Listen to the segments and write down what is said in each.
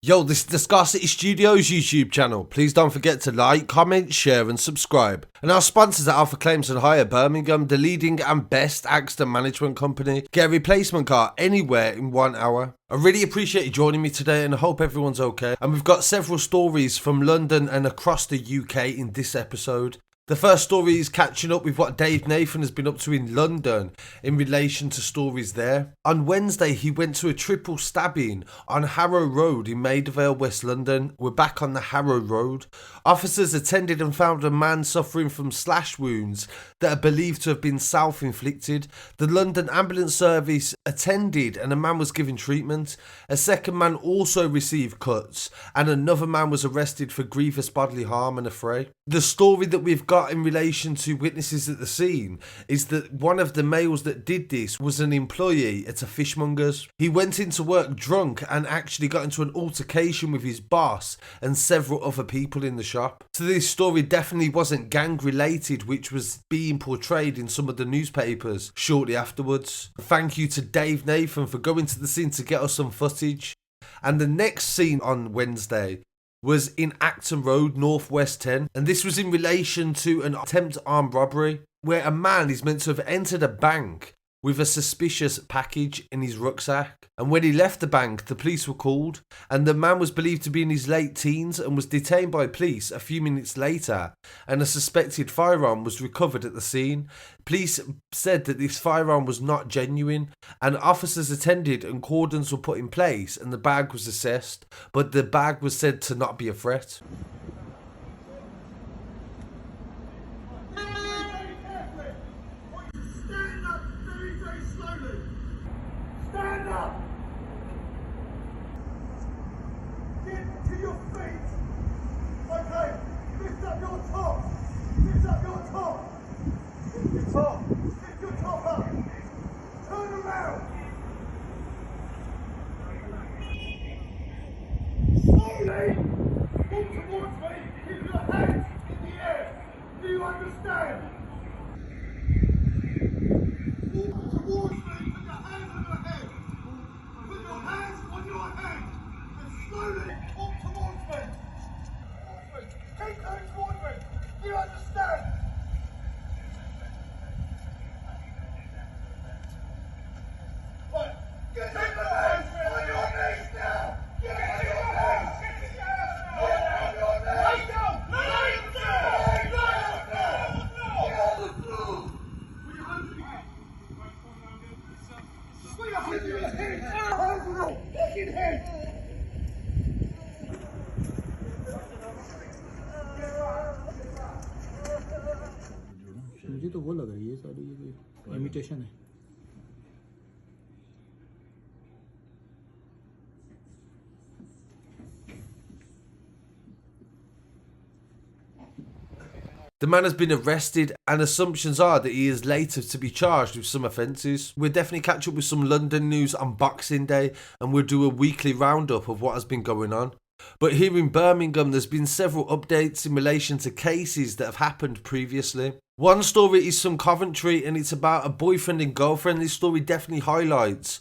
Yo, this is the Scarcity Studios YouTube channel. Please don't forget to like, comment, share and subscribe. And our sponsors at Alpha Claims and Hire Birmingham, the leading and best accident management company. Get a replacement car anywhere in 1 hour. I really appreciate you joining me today and I hope everyone's okay. And we've got several stories from London and across the UK in this episode. The first story is catching up with what Dave Nathan has been up to in London in relation to stories there. On Wednesday, he went to a triple stabbing on Harrow Road in Maidvale, West London. We're back on the Harrow Road. Officers attended and found a man suffering from slash wounds that are believed to have been self-inflicted. The London Ambulance Service attended and a man was given treatment. A second man also received cuts and another man was arrested for grievous bodily harm and affray. The story that we've got in relation to witnesses at the scene is that one of the males that did this was an employee at a fishmonger's. He went into work drunk and actually got into an altercation with his boss and several other people in the shop. So this story definitely wasn't gang related, which was being portrayed in some of the newspapers shortly afterwards. Thank you to Dave Nathan for going to the scene to get us some footage. And the next scene on Wednesday was in Acton Road, North Acton, and this was in relation to an attempt armed robbery where a man is meant to have entered a bank with a suspicious package in his rucksack. And when he left the bank, the police were called and the man was believed to be in his late teens and was detained by police a few minutes later, and a suspected firearm was recovered at the scene. Police said that this firearm was not genuine and officers attended and cordons were put in place and the bag was assessed, but the bag was said to not be a threat. Stand up! Get to your feet! Okay, lift up your top! Lift up your top! Lift your top! Lift your top up! Turn around! Slowly! Walk towards me! Keep your hands in the air! Do you understand? Walk towards me! Put your hands on your head! Put your hands on your head and slowly walk towards me. Keep going towards me. Do you understand? Right. Get on your hands on your knees now. Get on your knees. Get on your knees. Lay down. Lay down. Lay down. Get on the floor. Put your hands in your head. Put your hands in your head. Hands on your fucking head. मुझे तो वो लग रही है सारी ये कोई imitation है. The man has been arrested and assumptions are that he is later to be charged with some offences. We'll definitely catch up with some London news on Boxing Day and we'll do a weekly roundup of what has been going on. But here in Birmingham, there's been several updates in relation to cases that have happened previously. One story is from Coventry and it's about a boyfriend and girlfriend. This story definitely highlights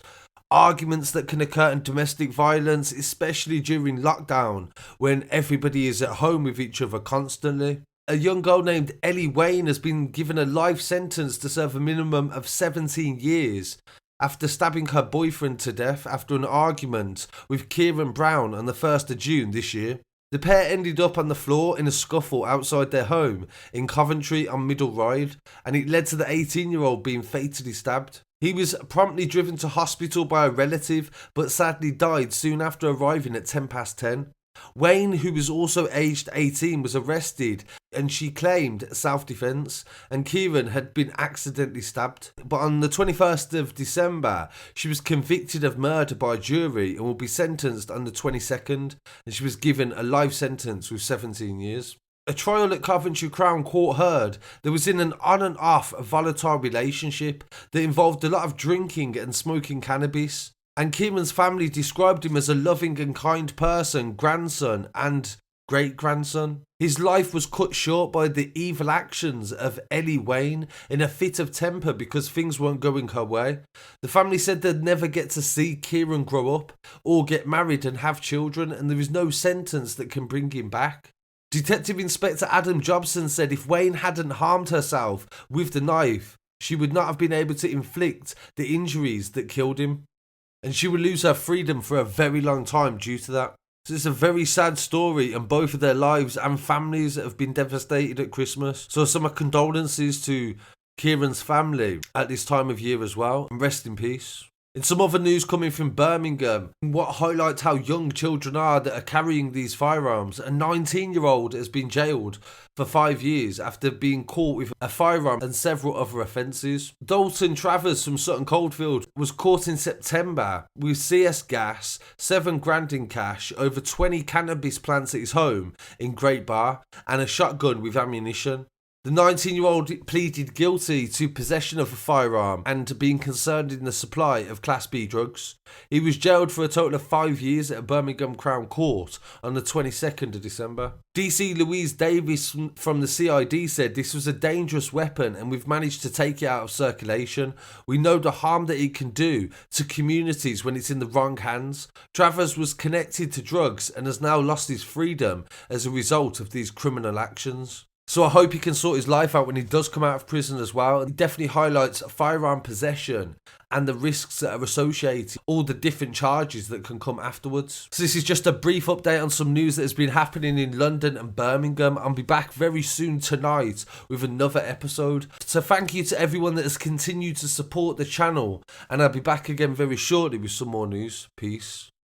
arguments that can occur in domestic violence, especially during lockdown when everybody is at home with each other constantly. A young girl named Ellie Wain has been given a life sentence to serve a minimum of 17 years after stabbing her boyfriend to death after an argument with Kieran Brown on the 1st of June this year. The pair ended up on the floor in a scuffle outside their home in Coventry on Middle Ride, and it led to the 18-year-old being fatally stabbed. He was promptly driven to hospital by a relative, but sadly died soon after arriving at 10:10. Wayne, who was also aged 18, was arrested and she claimed self-defence, and Kieran had been accidentally stabbed. But on the 21st of December, she was convicted of murder by a jury and will be sentenced on the 22nd, and she was given a life sentence with 17 years. A trial at Coventry Crown Court heard there was in an on and off volatile relationship that involved a lot of drinking and smoking cannabis. And Kieran's family described him as a loving and kind person, grandson and great-grandson. His life was cut short by the evil actions of Ellie Wain in a fit of temper because things weren't going her way. The family said they'd never get to see Kieran grow up or get married and have children, and there is no sentence that can bring him back. Detective Inspector Adam Jobson said if Wain hadn't harmed herself with the knife, she would not have been able to inflict the injuries that killed him, and she would lose her freedom for a very long time due to that. So it's a very sad story, and both of their lives and families have been devastated at Christmas. So some condolences to Kieran's family at this time of year as well, and rest in peace. In some other news coming from Birmingham, what highlights how young children are that are carrying these firearms. A 19-year-old has been jailed for 5 years after being caught with a firearm and several other offences. Dalton Travers from Sutton Coldfield was caught in September with CS gas, $7,000 in cash, over 20 cannabis plants at his home in Great Bar, and a shotgun with ammunition. The 19-year-old pleaded guilty to possession of a firearm and being concerned in the supply of Class B drugs. He was jailed for a total of 5 years at a Birmingham Crown Court on the 22nd of December. DC Louise Davis from the CID said this was a dangerous weapon and we've managed to take it out of circulation. We know the harm that it can do to communities when it's in the wrong hands. Travers was connected to drugs and has now lost his freedom as a result of these criminal actions. So I hope he can sort his life out when he does come out of prison as well. It definitely highlights firearm possession and the risks that are associated, all the different charges that can come afterwards. So this is just a brief update on some news that has been happening in London and Birmingham. I'll be back very soon tonight with another episode. So thank you to everyone that has continued to support the channel, and I'll be back again very shortly with some more news. Peace.